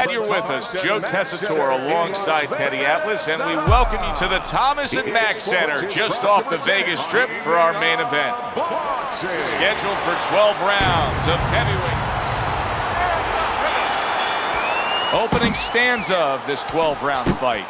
Glad you're with us. Joe Tessitore alongside Teddy Atlas, and we welcome you to the Thomas and Mack Center just off the Vegas Strip for our main event. Scheduled for 12 rounds of heavyweight. Opening stanza of this 12-round fight.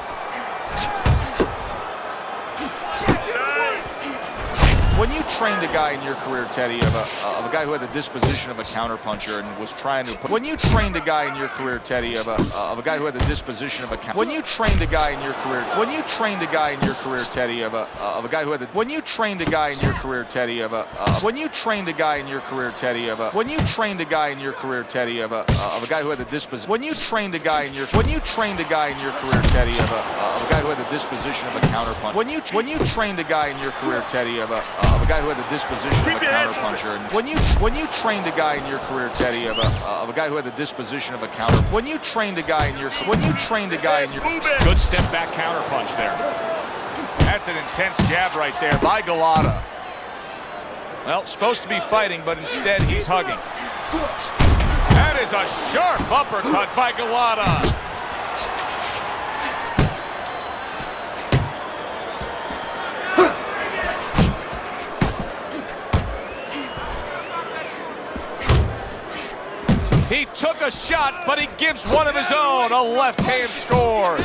When you trained a guy in your career, Teddy, of a guy who had the disposition of a counterpuncher and was trying to... When you trained a guy in your career, Teddy, of a guy who had the disposition of a... When you trained a guy in your career... When you trained a guy in your career, Teddy, of a guy who had the... When you trained a guy in your career, Teddy, of a... When you trained a guy in your career, Teddy, of a... When you trained a guy in your career, Teddy, of a guy who had the disposition... When you trained a guy in your... When you trained a guy in your career, Teddy, of a guy who had the disposition of a counterpuncher... When you trained a guy in your career, Teddy, of a guy who had the disposition of a counterpuncher, and when you trained a guy in your career, Teddy, of a guy who had the disposition of a counter. When you trained a guy in your good step back counterpunch there. That's an intense jab right there by Golota. Well, supposed to be fighting, but instead he's hugging. That is a sharp uppercut by Golota. He took a shot, but he gives one of his own. A left hand scores.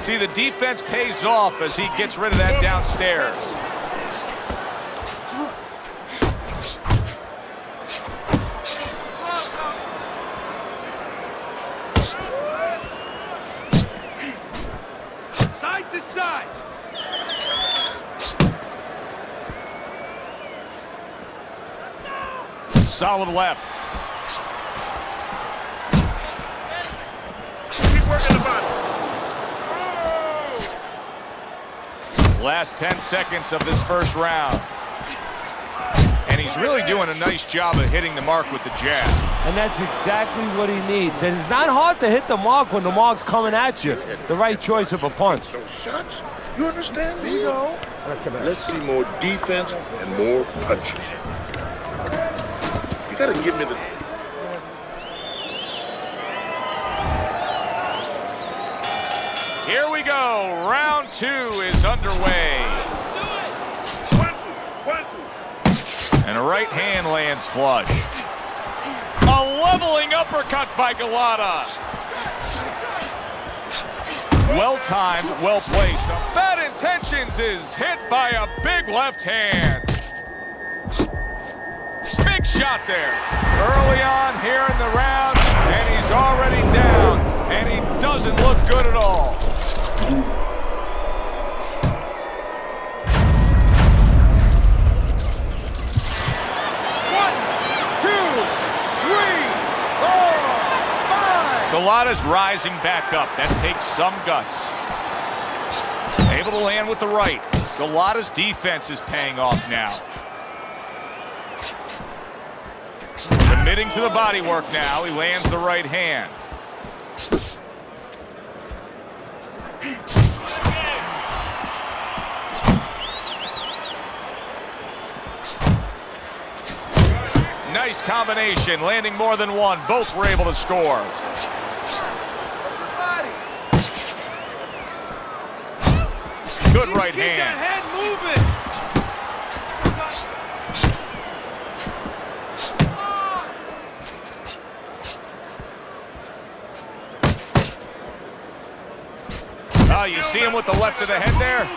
See, the defense pays off as he gets rid of that downstairs. Side to side. Solid left. Keep working the body. Last 10 seconds of this first round. And he's really doing a nice job of hitting the mark with the jab. And that's exactly what he needs. And it's not hard to hit the mark when the mark's coming at you. The right choice of a punch. Those shots, you understand me? Let's see more defense and more punches. You gotta give me the... Here we go. Round 2 is underway. And a right hand lands flush. A leveling uppercut by Golota. Well timed, well placed. Bad Intentions is hit by a big left hand. Big shot there. Early on here in the round, and he's already down. And he doesn't look good at all. 1, 2, 3, 4, 5. Golota's rising back up. That takes some guts. Able to land with the right. Golota's defense is paying off now. Committing to the body work now. He lands the right hand. Nice combination, landing more than one. Both were able to score. Good right hand. Keep that head moving. Oh, you see him with the left of the head there?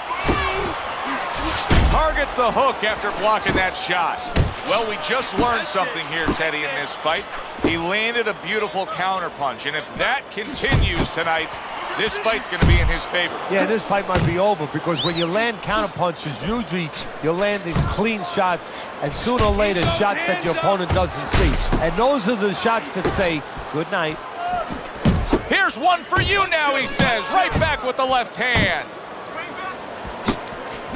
Targets the hook after blocking that shot. Well, we just learned something here, Teddy, in this fight. He landed a beautiful counterpunch, and if that continues tonight, this fight's going to be in his favor. Yeah, this fight might be over because when you land counterpunches, usually you're landing clean shots, and sooner or later, shots that your opponent doesn't see. And those are the shots that say, good night. Here's one for you now, he says. Right back with the left hand.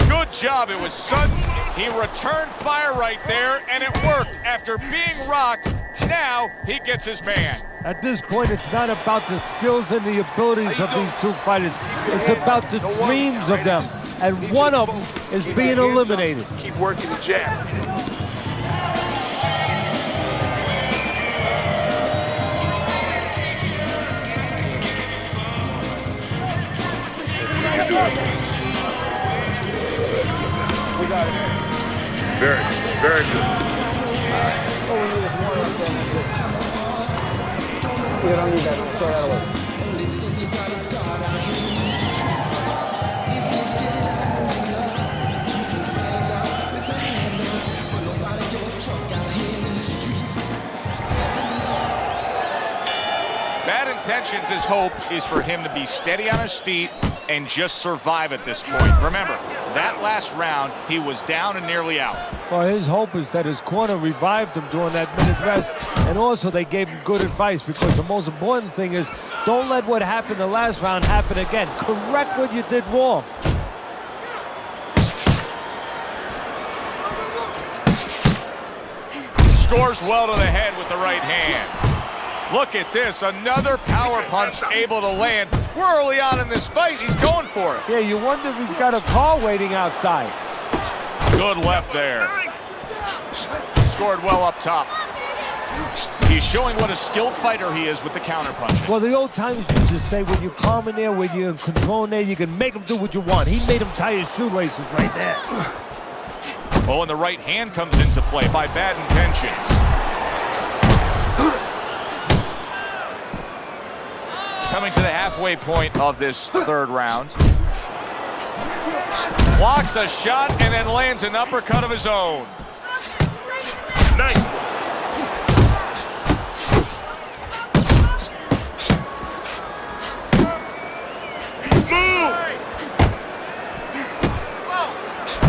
Good job. It was sudden. He returned fire right there, and it worked. After being rocked, now he gets his man. At this point, it's not about the skills and the abilities of these two fighters. It's about the dreams of them. And one of them is being eliminated. Keep working the jab. You don't need that. No, throw that away. Bad intentions, his hope is for him to be steady on his feet and just survive at this point. Remember, that last round, he was down and nearly out. Well, his hope is that his corner revived him during that minute rest, and also they gave him good advice, because the most important thing is don't let what happened the last round happen again. Correct what you did wrong. Scores well to the head with the right hand. Look at this, another power punch able to land. We're early on in this fight, he's going for it. Yeah, you wonder if he's got a car waiting outside. Good left there. Scored well up top. He's showing what a skilled fighter he is with the counter punch. Well, the old timers used to say, when you're calm in there, when you're in control in there, you can make him do what you want. He made him tie his shoelaces right there. Oh, and the right hand comes into play by bad intentions. Coming to the halfway point of this third round. Blocks a shot and then lands an uppercut of his own. Nice.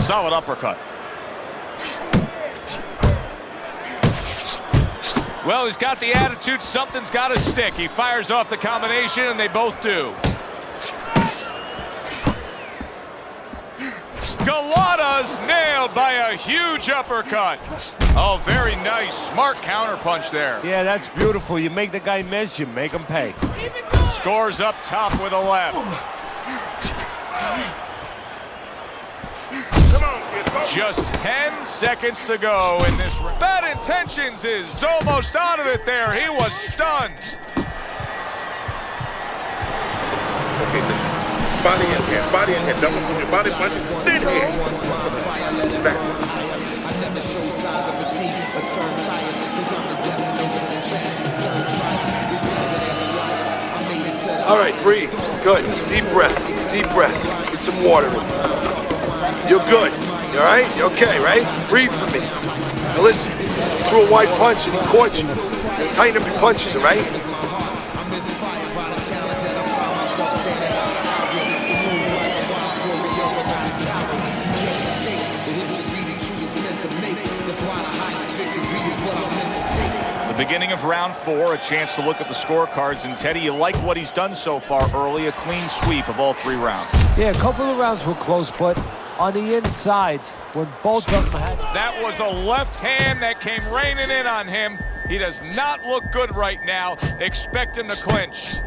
Solid uppercut. Well, he's got the attitude, something's got to stick. He fires off the combination, and they both do. Golota's nailed by a huge uppercut. Oh, very nice, smart counterpunch there. Yeah, that's beautiful. You make the guy miss, you make him pay. Scores up top with a left. Just 10 seconds to go in this round. Bad intentions is almost out of it there. He was stunned. Okay, listen. Body in here, body in here. Double put your body punch. Then here. Back. I never show signs of fatigue or turn tired. Cause I'm the definition of tragedy turned triumph. It's David and Goliath. I made it to the All right, breathe. Good. Deep breath. Deep breath. Get some water in. You're good. You all right? You okay, right? Breathe for me. Now listen, you threw a wide punch and he caught you. Tighten up your punches, all right? I'm inspired by the challenge and I find myself standing out of outward. The moves like a box warrior and not a coward. You can't escape the history the truth is meant to make. That's why the highest victory is what I'm meant to take. The beginning of round 4, a chance to look at the scorecards. And Teddy, you like what he's done so far early, a clean sweep of all 3 rounds. Yeah, a couple of rounds were close, but on the inside, when both of them had... That was a left hand that came raining in on him. He does not look good right now. Expect him to clinch.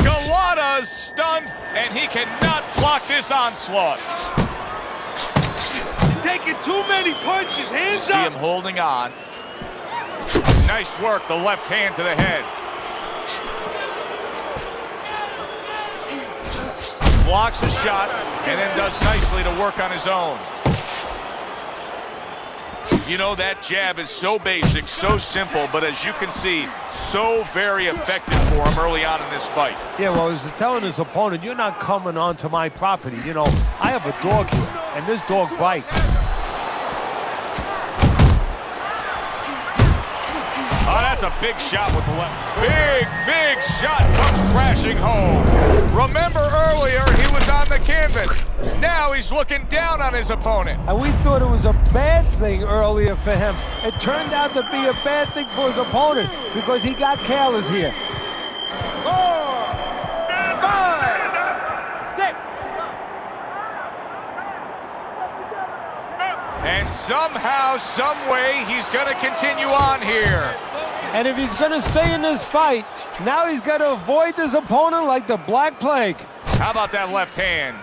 Golota's stunned, and he cannot block this onslaught. You're taking too many punches, hands See him holding on. Nice work, the left hand to the head. Blocks a shot and then does nicely to work on his own. You know, that jab is so basic, so simple, but as you can see, so very effective for him early on in this fight. Yeah, well, he's telling his opponent, you're not coming onto my property. You know, I have a dog here, and this dog bites. Oh, that's a big shot with the left. Big shot comes crashing home. Remember earlier, he was on the canvas. Now he's looking down on his opponent. And we thought it was a bad thing earlier for him. It turned out to be a bad thing for his opponent because he got careless here. 4, 5, 6. And somehow, some way, he's going to continue on here. And if he's going to stay in this fight, now he's got to avoid his opponent like the Black Plague. How about that left hand?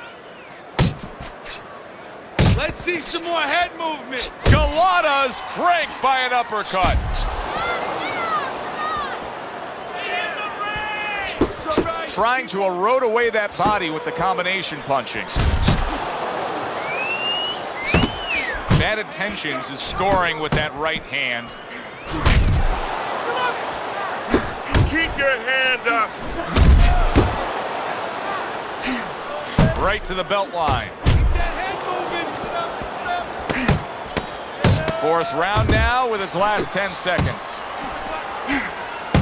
Let's see some more head movement. Golota's cranked by an uppercut. Trying to erode away that body with the combination punching. Bad intentions is scoring with that right hand. Keep your hands up. Right to the belt line. Fourth round now with its last 10 seconds.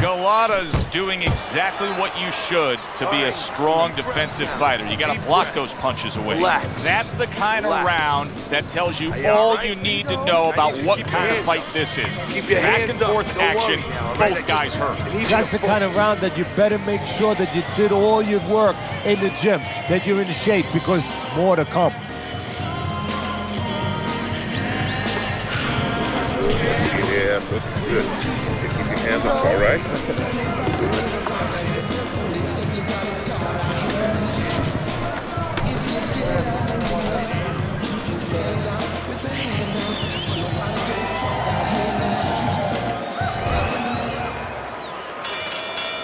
Golota's doing exactly what you should to be a strong defensive fighter. You got to block those punches away. Relax. That's the kind of round that tells you all you need to know about what kind of fight this is. Keep your Back hands and up. forth Don't action, worry now, right? both guys hurt. That's the kind of round that you better make sure that you did all your work in the gym, that you're in shape, because more to come. Yeah, good. Keep your hands up, all right?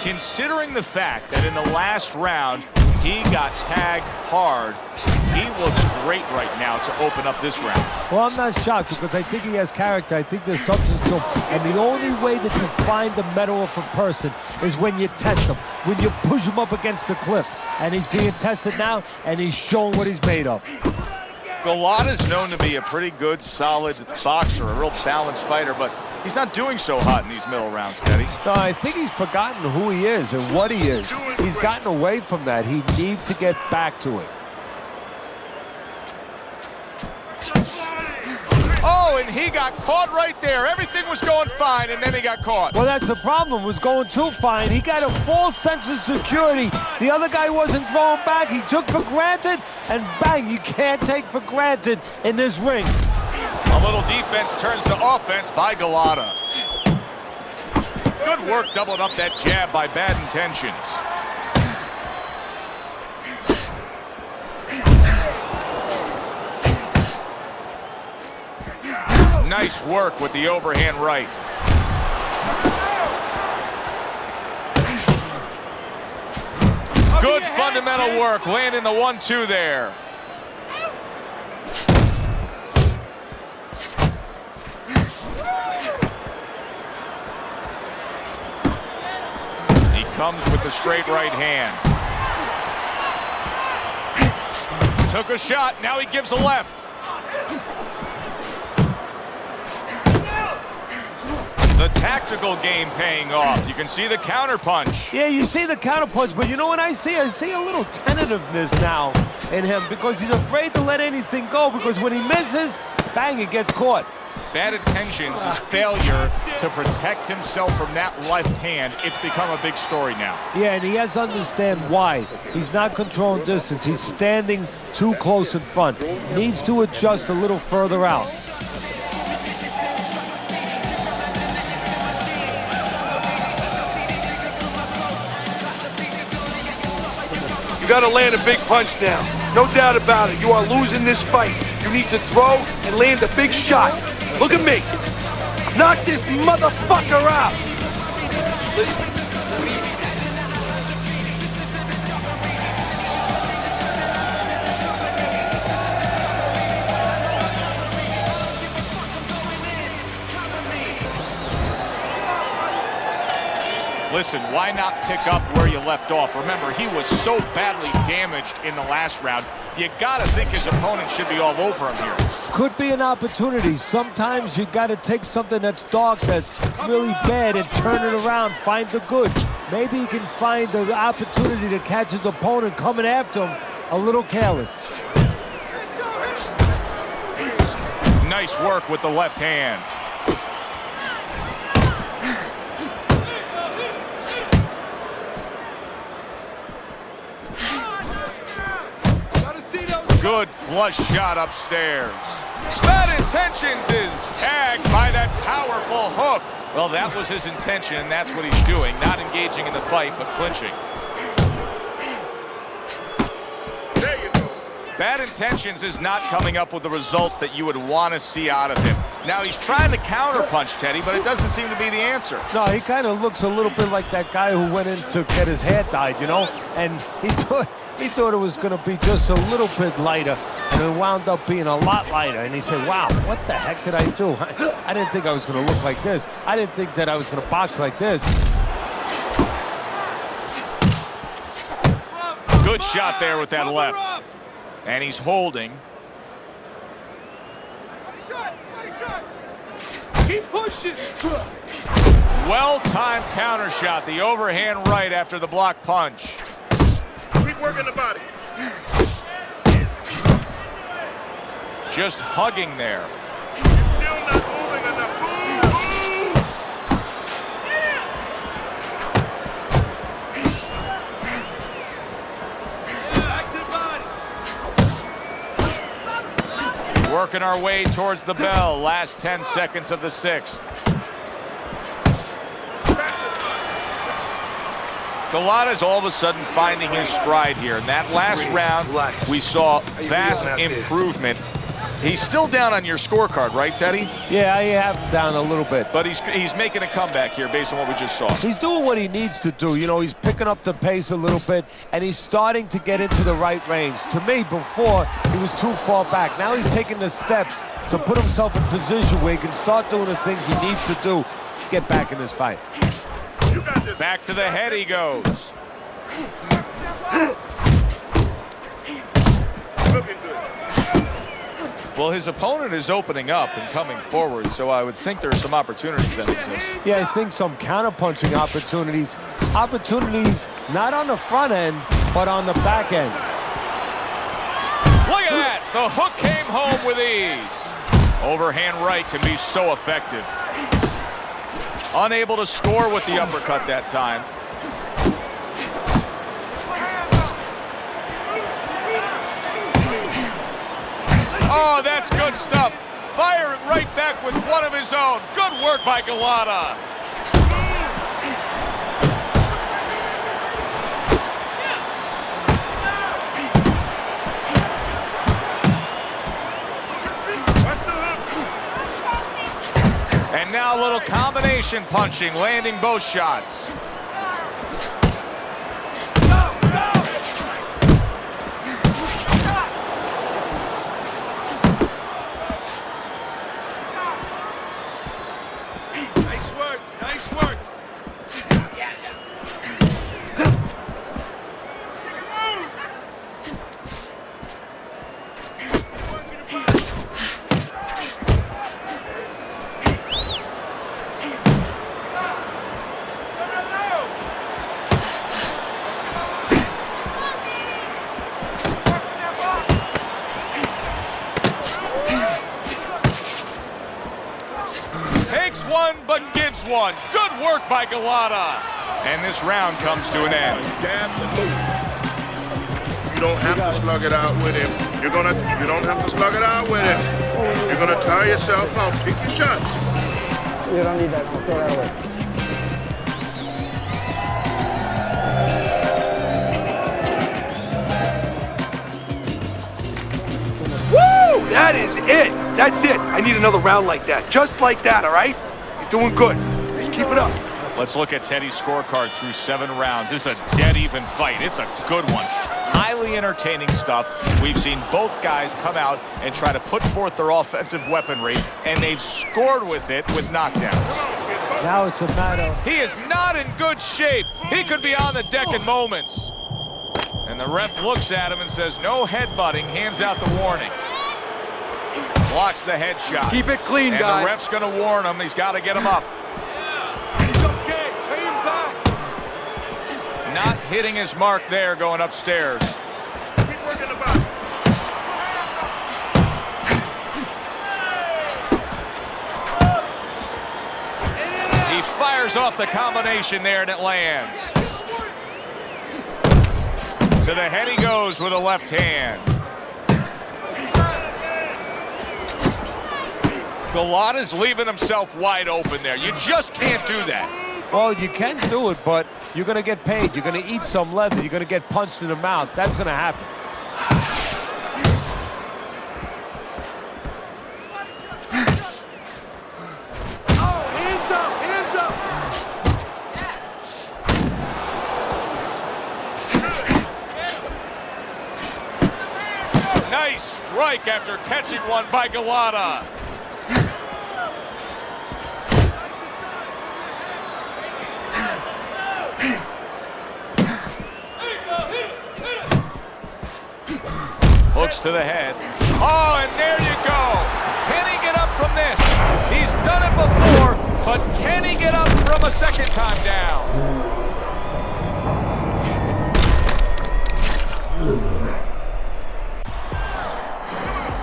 Considering the fact that in the last round he got tagged hard, he looks great right now to open up this round. Well, I'm not shocked because I think he has character. I think there's substance to him. And the only way that you find the metal of a person is when you test him, when you push him up against the cliff. And he's being tested now, and he's showing what he's made of. Golota's known to be a pretty good, solid boxer, a real balanced fighter, but he's not doing so hot in these middle rounds, Teddy. No, I think he's forgotten who he is and what he is. He's gotten away from that. He needs to get back to it. Oh, and he got caught right there. Everything was going fine, and then he got caught. Well, that's the problem. It was going too fine. He got a false sense of security. The other guy wasn't throwing back. He took for granted, and bang, you can't take for granted in this ring. A little defense turns to offense by Golota. Good work doubling up that jab by Bad Intentions. Nice work with the overhand right. Good fundamental work, landing the 1-2 there. He comes with the straight right hand. Took a shot, now he gives a left. The tactical game paying off. You can see the counter punch. Yeah, you see the counter punch, but you know what I see? I see a little tentativeness now in him because he's afraid to let anything go, because when he misses, bang, it gets caught. Bad Intentions' failure to protect himself from that left hand, it's become a big story now. Yeah, and he has to understand why. He's not controlling distance. He's standing too close in front. Needs to adjust a little further out. You gotta land a big punch now. No doubt about it. You are losing this fight. You need to throw and land a big shot. Look at me. Knock this motherfucker out. Listen. Listen, why not pick up where you left off? Remember, he was so badly damaged in the last round. You gotta think his opponent should be all over him here. Could be an opportunity. Sometimes you gotta take something that's dark, that's really bad, and turn it around, find the good. Maybe he can find the opportunity to catch his opponent coming after him a little careless. Nice work with the left hand. Good flush shot upstairs. Bad Intentions is tagged by that powerful hook. Well, that was his intention, and that's what he's doing. Not engaging in the fight, but clinching. There you go. Bad Intentions is not coming up with the results that you would want to see out of him. Now, he's trying to counterpunch, Teddy, but it doesn't seem to be the answer. No, he kind of looks a little bit like that guy who went in to get his hair dyed, you know? And he thought it was going to be just a little bit lighter, and it wound up being a lot lighter. And he said, wow, what the heck did I do? I didn't think I was going to look like this. I didn't think that I was going to box like this. Good shot there with that left. And he's holding. Keep pushing. Well-timed counter shot. The overhand right after the block punch. Keep working the body. Just hugging there. Still not moving enough. Working our way towards the bell. Last 10 seconds of the 6th. Golota's all of a sudden finding his stride here. In that last round, we saw vast improvement. He's still down on your scorecard, right, Teddy? Yeah, I have him down a little bit. But he's making a comeback here based on what we just saw. He's doing what he needs to do. You know, he's picking up the pace a little bit, and he's starting to get into the right range. To me, before, he was too far back. Now he's taking the steps to put himself in position where he can start doing the things he needs to do to get back in this fight. You got this. Back to the head he goes. Looking good. Well, his opponent is opening up and coming forward, so I would think there are some opportunities that exist. Yeah, I think some counter-punching opportunities. Opportunities not on the front end, but on the back end. Look at that! The hook came home with ease. Overhand right can be so effective. Unable to score with the uppercut that time. Oh, that's good stuff. Firing right back with one of his own. Good work by Golota. And now a little combination punching, landing both shots. Nice work. Nice work. Takes one, but gives one. Good work by Golota. And this round comes to an end. Jab and move. You don't have to slug it out with him. You don't have to slug it out with him. You're gonna tire yourself out. Pick your shots. You don't need that. I'll throw that away. Woo! That is it. That's it. I need another round like that. Just like that, all right? You're doing good. Just keep it up. Let's look at Teddy's scorecard through 7 rounds. This is a dead even fight. It's a good one. Highly entertaining stuff. We've seen both guys come out and try to put forth their offensive weaponry, and they've scored with it with knockdowns. Now it's a matter. He is not in good shape. He could be on the deck in moments. And the ref looks at him and says, no headbutting, hands out the warning. Blocks the headshot. Keep it clean, and guys. the ref's going to warn him. He's got to get him up. It's okay. Pay him back. Not hitting his mark there going upstairs. Keep working the body. He fires off the combination there and it lands. To the head he goes with a left hand. Golota's leaving himself wide open there. You just can't do that. Well, you can do it, but you're going to get paid. You're going to eat some leather. You're going to get punched in the mouth. That's going to happen. Oh, hands up. Hands up. Nice strike after catching one by Golota. punch to the head. Oh, and there you go. Can he get up from this? He's done it before, but can he get up from a second time down?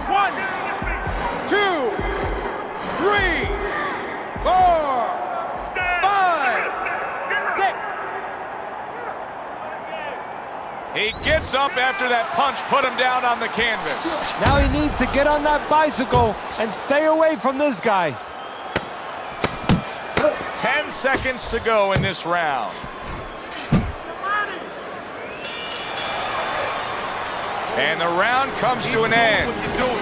One, two, three, 4, 5, 6. He gets up after that punch put him down on the canvas. Now he needs to get on that bicycle and stay away from this guy. 10 seconds to go in this round. And the round comes to an end.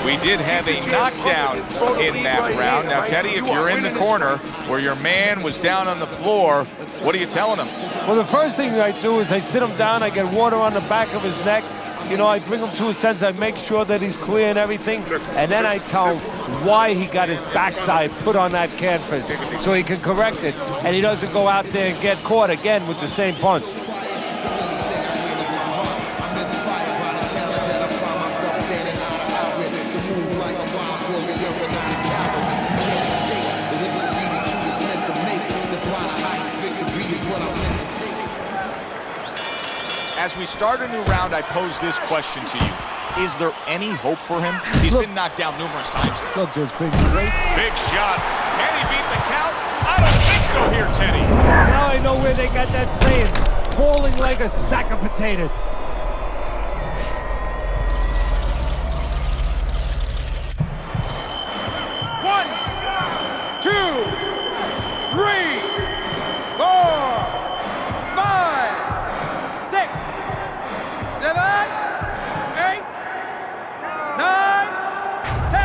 We did have a knockdown in that round. Now, Teddy, if you're in the corner where your man was down on the floor, what are you telling him? Well, the first thing I do is I sit him down, I get water on the back of his neck. You know, I bring him to a sense, I make sure that he's clear and everything, and then I tell him why he got his backside put on that canvas so he can correct it, and he doesn't go out there and get caught again with the same punch. As we start a new round, I pose this question to you. Is there any hope for him? He's been knocked down numerous times. Look, this big break. Big shot. Can he beat the count? I don't think so here, Teddy. Now I know where they got that saying, falling like a sack of potatoes. One, 2, 3, 4, 5, 6, 7, 8, 9, 10.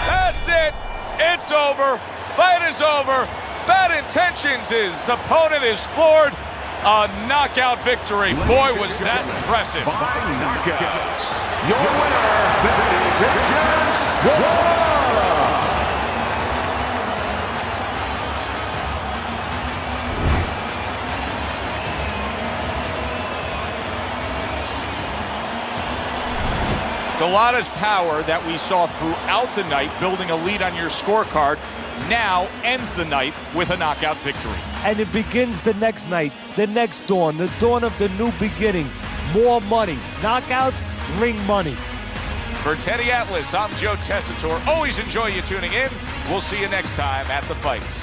That's it. It's over. Fight is over. Bad intentions. His opponent is floored. A knockout victory. Boy, was that impressive. By knockout, your winner, bad intentions, Golota. Golota's power that we saw throughout the night, building a lead on your scorecard, now ends the night with a knockout victory. And it begins the next night, the next dawn, the dawn of the new beginning. More money. Knockouts bring money. For Teddy Atlas, I'm Joe Tessitore. Always enjoy you tuning in. We'll see you next time at the fights.